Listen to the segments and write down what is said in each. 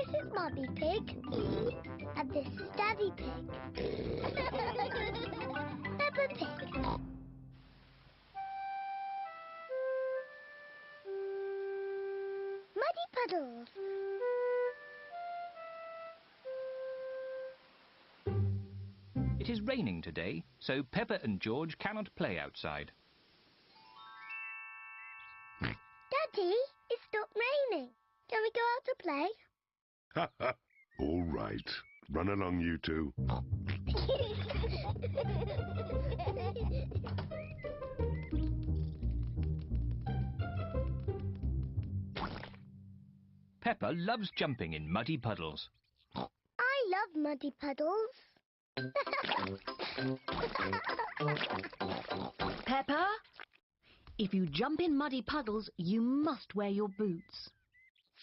This is Mummy Pig. And this is Daddy Pig. Peppa Pig. Muddy Puddles. It is raining today, so Peppa and George cannot play outside. Daddy, it's stopped raining. Can we go out to play? Ha ha! All right. Run along, you two. Peppa loves jumping in muddy puddles. I love muddy puddles. Peppa, if you jump in muddy puddles, you must wear your boots.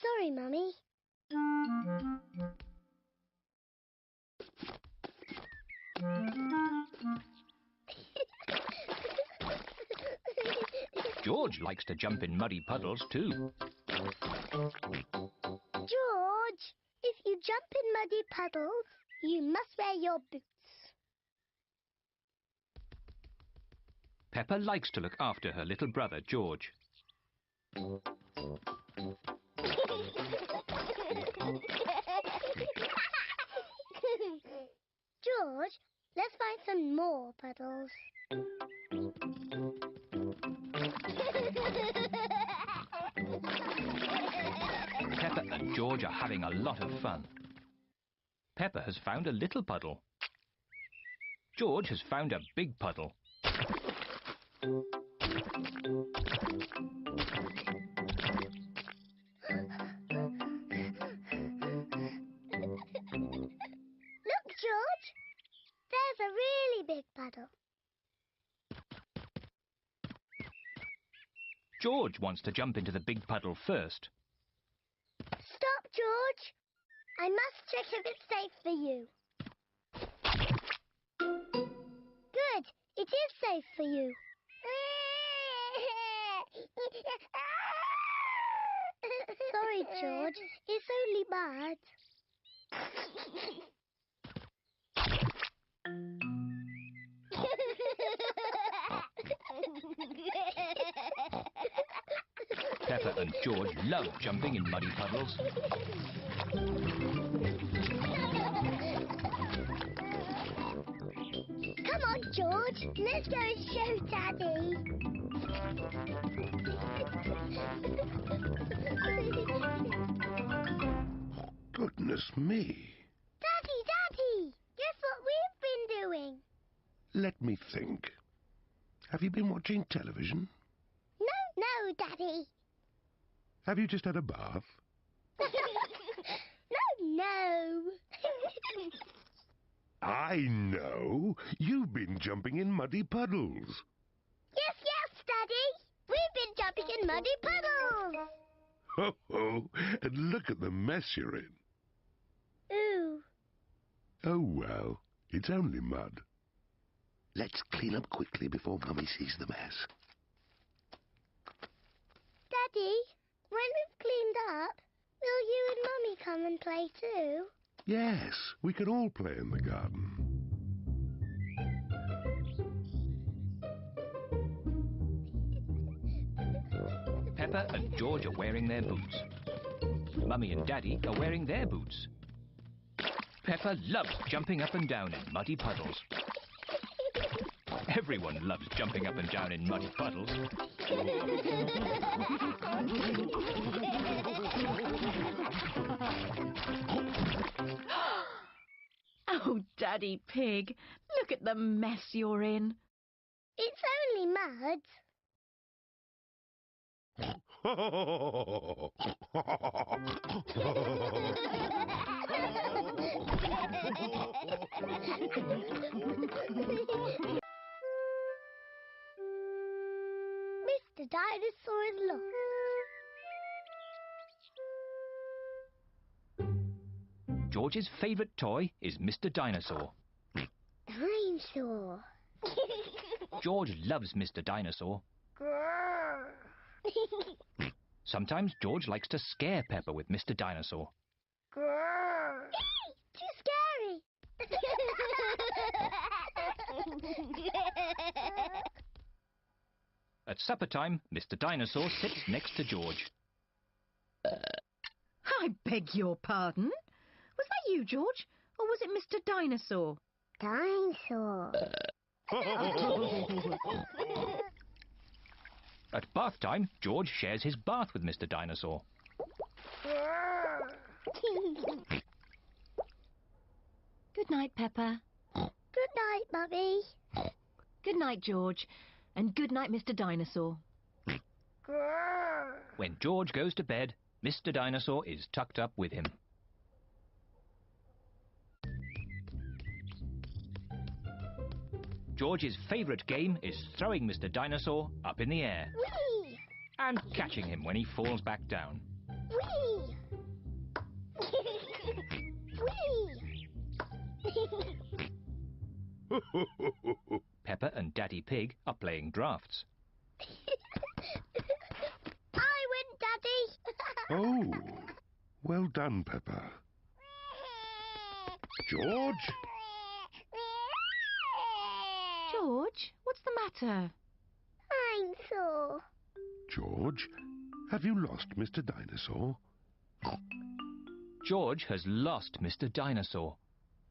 Sorry, Mummy. George likes to jump in muddy puddles too. George, if you jump in muddy puddles, you must wear your boots. Peppa likes to look after her little brother, George. George, let's find some more puddles. Peppa and George are having a lot of fun. Peppa has found a little puddle. George has found a big puddle. Look, George. There's a really big puddle. George wants to jump into the big puddle first. Stop, George. I must check if it's safe for you. Good. It is safe for you. Sorry, George. It's only mud. Peppa and George love jumping in muddy puddles. Come on, George. Let's go and show Daddy. Goodness me. Daddy, guess what we've been doing? Let me think. Have you been watching television? No, Daddy. Have you just had a bath? No. I know. You've been jumping in muddy puddles. Yes, Daddy. We've been jumping in muddy puddles. Ho, ho. And look at the mess you're in. Ooh. Oh, well. It's only mud. Let's clean up quickly before Mummy sees the mess. Daddy, when we've cleaned up, will you and Mummy come and play too? Yes, we can all play in the garden. Peppa and George are wearing their boots. Mummy and Daddy are wearing their boots. Peppa loves jumping up and down in muddy puddles. Everyone loves jumping up and down in muddy puddles. Oh, Daddy Pig, look at the mess you're in. It's only mud. Mr Dinosaur is lost. George's favourite toy is Mr Dinosaur. Dinosaur. George loves Mr Dinosaur. Sometimes George likes to scare Peppa with Mr Dinosaur. Too scary. At supper time, Mr Dinosaur sits next to George. I beg your pardon? Was that you, George? Or was it Mr Dinosaur? Dinosaur. At bath time, George shares his bath with Mr Dinosaur. Good night, Peppa. Good night, Mummy. Good night, George. And good night, Mr Dinosaur. When George goes to bed, Mr Dinosaur is tucked up with him. George's favourite game is throwing Mr Dinosaur up in the air Whee! and catching him when he falls back down. Whee! Whee! Peppa and Daddy Pig are playing drafts. I win, Daddy. Oh, well done, Peppa. George? George, what's the matter? I'm sore. George, have you lost Mr Dinosaur? George has lost Mr Dinosaur.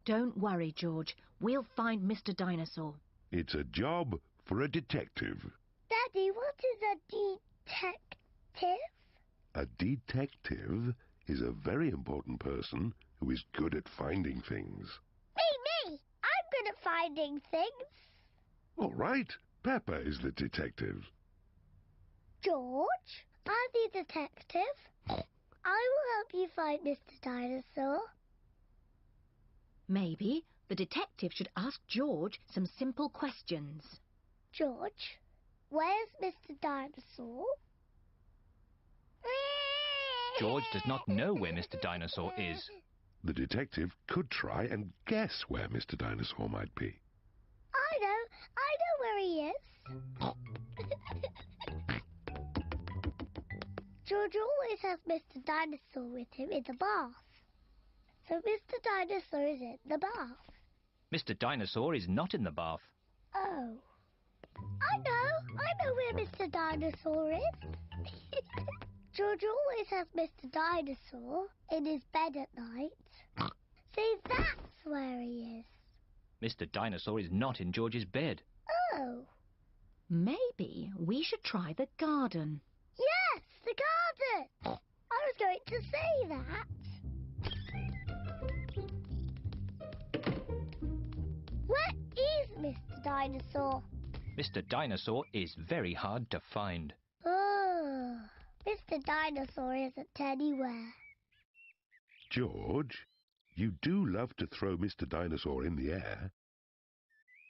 Don't worry, George. We'll find Mr Dinosaur. It's a job for a detective. Daddy, what is a detective? A detective is a very important person who is good at finding things. Me! I'm good at finding things. All right, Peppa is the detective. George, I'm the detective. I will help you find Mr. Dinosaur. Maybe the detective should ask George some simple questions. George, where's Mr. Dinosaur? George does not know where Mr. Dinosaur is. The detective could try and guess where Mr. Dinosaur might be. I know where he is. George always has Mr. Dinosaur with him in the bath. So Mr. Dinosaur is in the bath. Mr Dinosaur is not in the bath. Oh. I know where Mr. Dinosaur is. George always has Mr. Dinosaur in his bed at night. See, that's where he is. Mr Dinosaur is not in George's bed. Oh. Maybe we should try the garden. Yes, the garden. I was going to say that. Where is Mr. Dinosaur? Mr Dinosaur is very hard to find. Oh, Mr. Dinosaur isn't anywhere. George, you do love to throw Mr. Dinosaur in the air.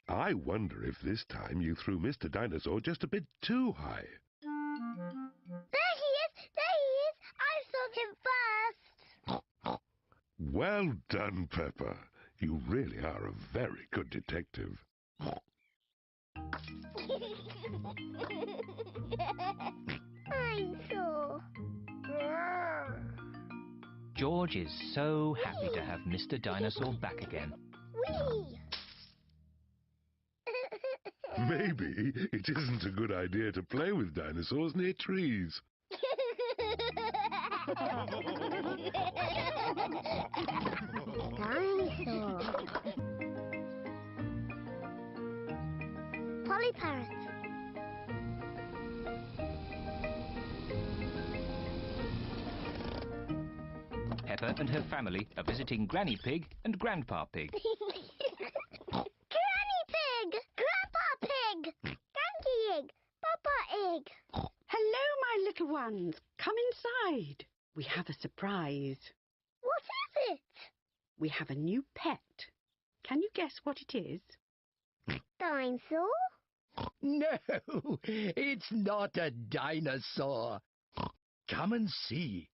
I wonder if this time you threw Mr. Dinosaur just a bit too high. There he is! There he is! I saw him first! Well done, Peppa. You really are a very good detective. I'm sore. George is so happy to have Mr Dinosaur back again. Whee! Maybe it isn't a good idea to play with dinosaurs near trees. Dinosaur. Polly Parrot. Peppa and her family are visiting Granny Pig and Grandpa Pig. Granny Pig! Grandpa Pig! Granny Egg! Papa Egg! Hello, my little ones. Come inside. We have a surprise. What is it? We have a new pet. Can you guess what it is? Dinosaur? No, it's not a dinosaur. Come and see.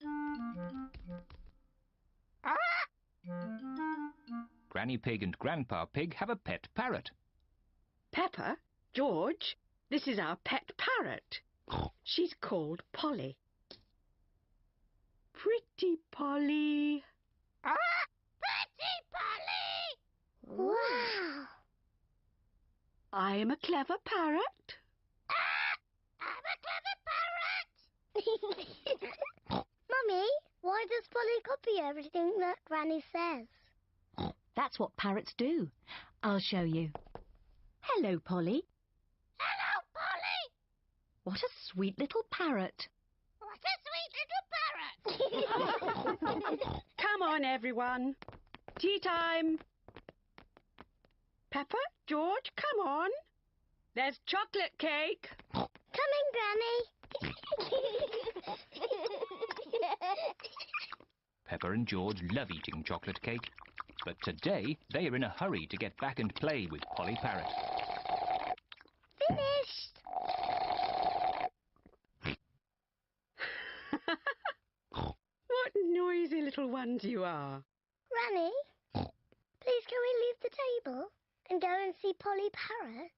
Granny Pig and Grandpa Pig have a pet parrot. Peppa, George, this is our pet parrot. She's called Polly. Pretty Polly. I'm a clever parrot. I'm a clever parrot! Mummy, why does Polly copy everything that Granny says? That's what parrots do. I'll show you. Hello, Polly. Hello, Polly! What a sweet little parrot. What a sweet little parrot! Come on, everyone. Tea time. Peppa, George, come on. There's chocolate cake. Coming, Granny. Peppa and George love eating chocolate cake, but today they are in a hurry to get back and play with Polly Parrot. Finished. What noisy little ones you are. Granny, please can we leave the table and go and see Polly Parrot?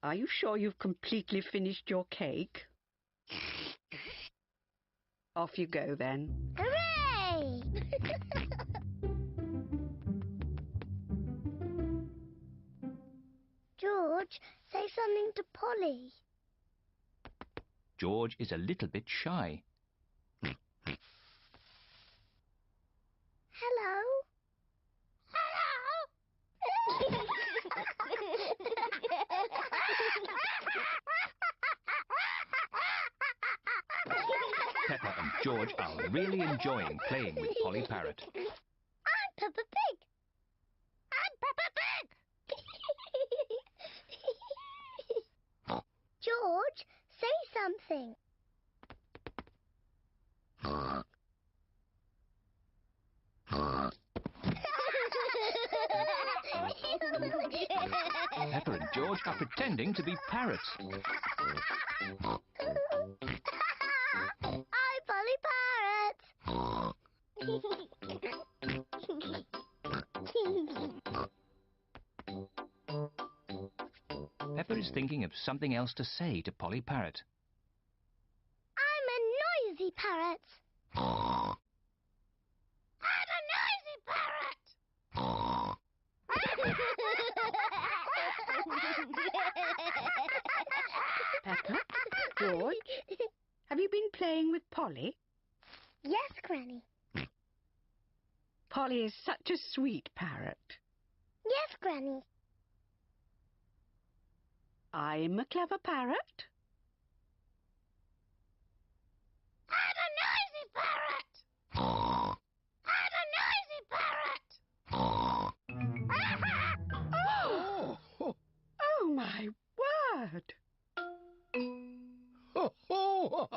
Are you sure you've completely finished your cake? Off you go, then. Hooray! George, say something to Polly. George is a little bit shy. Hello? Hello? Peppa and George are really enjoying playing with Polly Parrot. I'm Peppa Pig. I'm Peppa Pig. George, say something. Peppa and George are pretending to be parrots. I'm Polly Parrot. Peppa is thinking of something else to say to Polly Parrot. I'm a noisy parrot. I'm a noisy parrot. Peppa, George, have you been playing with Polly? Yes, Granny. Polly is such a sweet parrot. Yes, Granny. I'm a clever parrot. I'm a noisy parrot. I'm a noisy parrot. Oh, my word! Ho, ho!